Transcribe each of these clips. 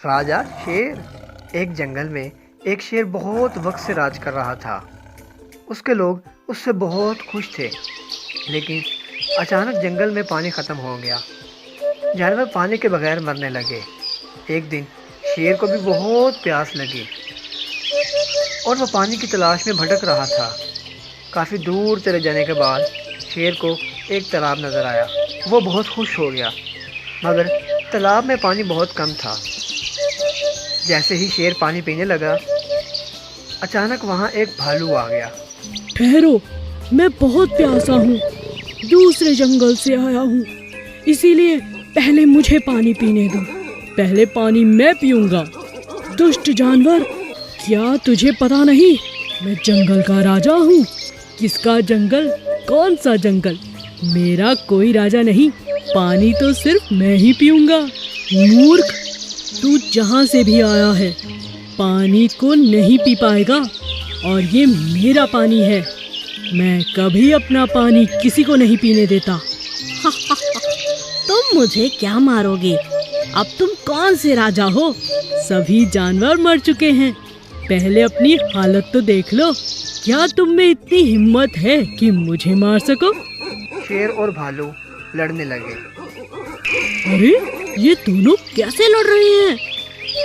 राजा शेर। एक जंगल में एक शेर बहुत वक्त से राज कर रहा था। उसके लोग उससे बहुत खुश थे, लेकिन अचानक जंगल में पानी ख़त्म हो गया। जानवर पानी के बगैर मरने लगे। एक दिन शेर को भी बहुत प्यास लगी और वह पानी की तलाश में भटक रहा था। काफ़ी दूर चले जाने के बाद शेर को एक तालाब नज़र आया। वो बहुत खुश हो गया, मगर तालाब में पानी बहुत कम था। जैसे ही शेर पानी पीने लगा, अचानक वहाँ एक भालू आ गया। ठहरो, मैं बहुत प्यासा हूँ, दूसरे जंगल से आया हूँ, इसीलिए पहले मुझे पानी पीने दो। पहले पानी मैं पीऊंगा। दुष्ट जानवर, क्या तुझे पता नहीं मैं जंगल का राजा हूँ? किसका जंगल? कौन सा जंगल? मेरा कोई राजा नहीं, पानी तो सिर्फ मैं ही पीऊंगा। मूर्ख, तू जहाँ से भी आया है पानी को नहीं पी पाएगा, और ये मेरा पानी है। मैं कभी अपना पानी किसी को नहीं पीने देता। तुम मुझे क्या मारोगे? अब तुम कौन से राजा हो? सभी जानवर मर चुके हैं। पहले अपनी हालत तो देख लो। क्या तुम में इतनी हिम्मत है कि मुझे मार सको? शेर और भालू लड़ने लगे। अरे, ये दोनों कैसे लड़ रहे हैं?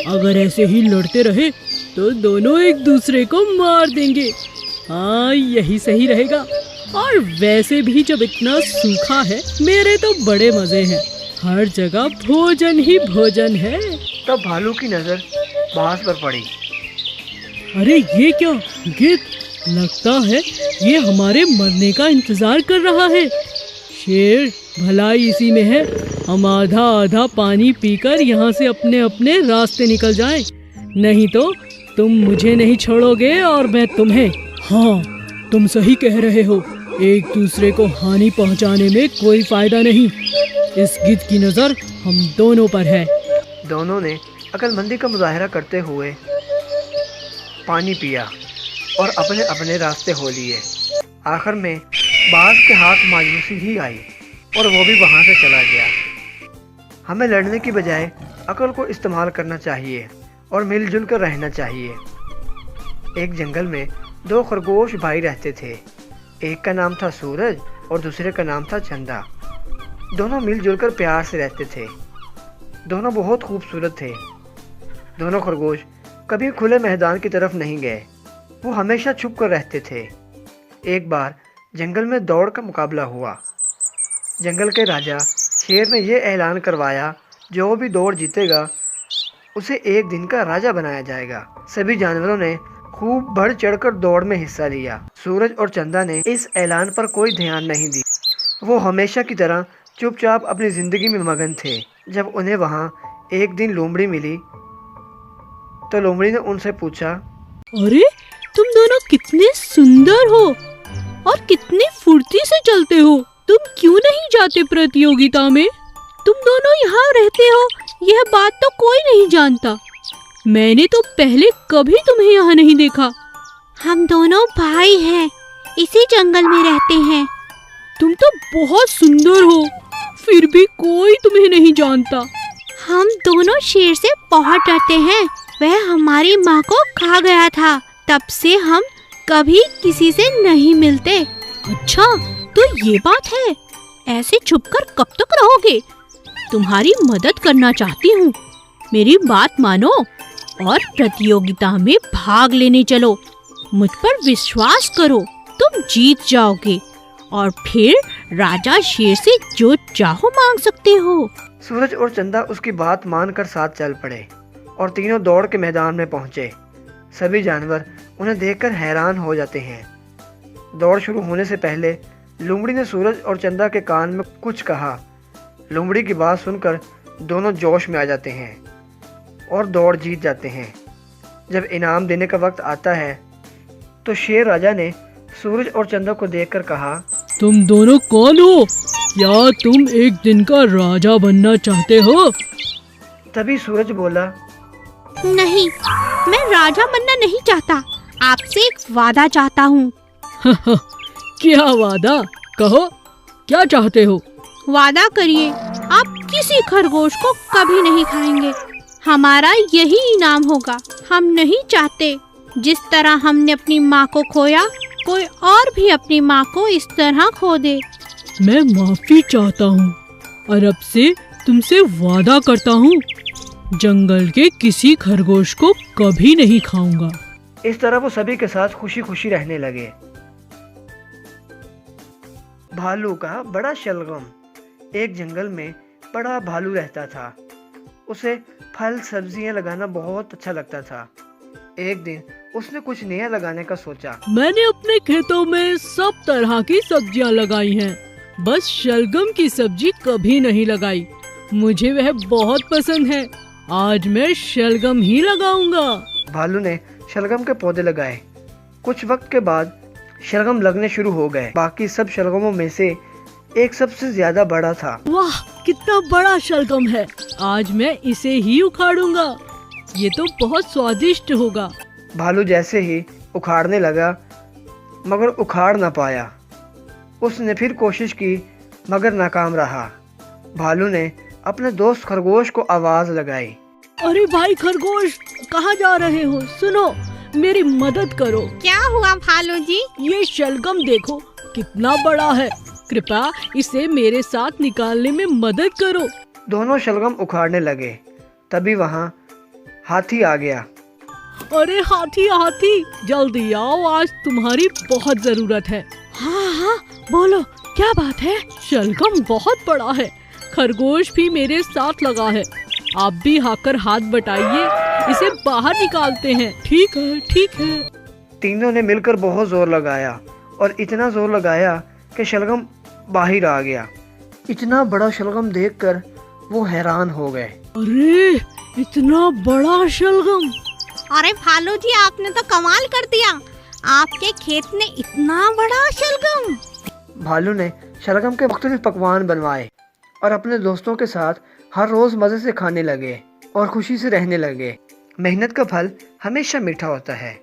अगर ऐसे ही लड़ते रहे तो दोनों एक दूसरे को मार देंगे। हाँ, यही सही रहेगा। और वैसे भी जब इतना सूखा है, मेरे तो बड़े मजे हैं। हर जगह भोजन ही भोजन है। तब भालू की नज़र बांस पर पड़ी। अरे ये क्या गिद्ध, लगता है ये हमारे मरने का इंतजार कर रहा है। शेर, भलाई इसी में है। हम आधा आधा पानी पीकर यहाँ से अपने अपने रास्ते निकल जाएं। नहीं तो तुम मुझे नहीं छोड़ोगे और मैं तुम्हें। हाँ, तुम सही कह रहे हो। एक दूसरे को हानि पहुँचाने में कोई फायदा नहीं। इस गिद्ध की नज़र हम दोनों पर है। दोनों ने अक्लमंदी का मुजाहरा करते हुए पानी पिया और अपने अपने रास्ते हो लिए। आखिर में बाज के हाथ मायूसी ही आई और वो भी वहाँ से चला गया। हमें लड़ने की बजाय अक्ल को इस्तेमाल करना चाहिए और मिलजुल कर रहना चाहिए। एक जंगल में दो खरगोश भाई रहते थे। एक का नाम था सूरज और दूसरे का नाम था चंदा। दोनों मिलजुल कर प्यार से रहते थे। दोनों बहुत खूबसूरत थे। दोनों खरगोश कभी खुले मैदान की तरफ नहीं गए। वो हमेशा छुप कर रहते थे। एक बार जंगल में दौड़ का मुकाबला हुआ। जंगल के राजा शेर ने यह ऐलान करवाया, जो भी दौड़ जीतेगा उसे एक दिन का राजा बनाया जाएगा। सभी जानवरों ने खूब बढ़ चढ़कर दौड़ में हिस्सा लिया। सूरज और चंदा ने इस ऐलान पर कोई ध्यान नहीं दी। वो हमेशा की तरह चुपचाप अपनी जिंदगी में मगन थे। जब उन्हें वहाँ एक दिन लोमड़ी मिली तो लोमड़ी ने उनसे पूछा, अरे, तुम दोनों कितने सुंदर हो और कितनी फुर्ती से चलते हो। तुम क्यों नहीं जाते प्रतियोगिता में? तुम दोनों यहाँ रहते हो, यह बात तो कोई नहीं जानता। मैंने तो पहले कभी तुम्हें यहाँ नहीं देखा। हम दोनों भाई हैं, इसी जंगल में रहते हैं। तुम तो बहुत सुंदर हो, फिर भी कोई तुम्हें नहीं जानता। हम दोनों शेर से बहुत डरते हैं। वह हमारी माँ को खा गया था, तब से हम कभी किसी से नहीं मिलते। अच्छा, तो ये बात है। ऐसे छुपकर कब तक रहोगे? तुम्हारी मदद करना चाहती हूँ। मेरी बात मानो और प्रतियोगिता में भाग लेने चलो। मुझ पर विश्वास करो, तुम जीत जाओगे और फिर राजा शेर से जो चाहो मांग सकते हो। सूरज और चंदा उसकी बात मानकर साथ चल पड़े और तीनों दौड़ के मैदान में पहुंचे। सभी जानवर उन्हें देखकर हैरान हो जाते हैं। दौड़ शुरू होने से पहले लोमड़ी ने सूरज और चंदा के कान में कुछ कहा। लोमड़ी की बात सुनकर दोनों जोश में आ जाते हैं और दौड़ जीत जाते हैं। जब इनाम देने का वक्त आता है तो शेर राजा ने सूरज और चंदा को देखकर कहा, तुम दोनों कौन हो? क्या तुम एक दिन का राजा बनना चाहते हो? तभी सूरज बोला, नहीं, मैं राजा बनना नहीं चाहता। आपसे एक वादा चाहता हूँ। क्या वादा? कहो, क्या चाहते हो? वादा करिए, आप किसी खरगोश को कभी नहीं खाएंगे। हमारा यही इनाम होगा। हम नहीं चाहते जिस तरह हमने अपनी माँ को खोया, कोई और भी अपनी माँ को इस तरह खो दे। मैं माफी चाहता हूँ और अब से तुमसे वादा करता हूँ, जंगल के किसी खरगोश को कभी नहीं खाऊंगा। इस तरह वो सभी के साथ खुशी खुशी रहने लगे। भालू का बड़ा शलगम। एक जंगल में बड़ा भालू रहता था। उसे फल सब्जियां लगाना बहुत अच्छा लगता था। एक दिन उसने कुछ नया लगाने का सोचा। मैंने अपने खेतों में सब तरह की सब्जियां लगाई हैं, बस शलगम की सब्जी कभी नहीं लगाई। मुझे वह बहुत पसंद है, आज मैं शलगम ही लगाऊंगा। भालू ने शलगम के पौधे लगाए। कुछ वक्त के बाद शलगम लगने शुरू हो गए। बाकी सब शलगमों में से एक सबसे ज्यादा बड़ा था। वाह, कितना बड़ा शलगम है, आज मैं इसे ही उखाड़ूंगा। ये तो बहुत स्वादिष्ट होगा। भालू जैसे ही उखाड़ने लगा मगर उखाड़ ना पाया। उसने फिर कोशिश की मगर नाकाम रहा। भालू ने अपने दोस्त खरगोश को आवाज लगाई। अरे भाई खरगोश, कहाँ जा रहे हो? सुनो, मेरी मदद करो। क्या हुआ भालू जी? ये शलगम देखो कितना बड़ा है, कृपया इसे मेरे साथ निकालने में मदद करो। दोनों शलगम उखाड़ने लगे। तभी वहाँ हाथी आ गया। अरे हाथी हाथी, जल्दी आओ, आज तुम्हारी बहुत जरूरत है। हाँ हाँ, बोलो क्या बात है? शलगम बहुत बड़ा है, खरगोश भी मेरे साथ लगा है, आप भी आकर हाथ बटाइए, इसे बाहर निकालते हैं। ठीक है ठीक है। तीनों ने मिलकर बहुत जोर लगाया और इतना जोर लगाया कि शलगम बाहर आ गया। इतना बड़ा शलगम देखकर वो हैरान हो गए। अरे इतना बड़ा शलगम! अरे भालू जी, आपने तो कमाल कर दिया, आपके खेत में इतना बड़ा शलगम। भालू ने शलगम के मुख्तलिफ पकवान बनवाए और अपने दोस्तों के साथ हर रोज मजे से खाने लगे और खुशी से रहने लगे। मेहनत का फल हमेशा मीठा होता है।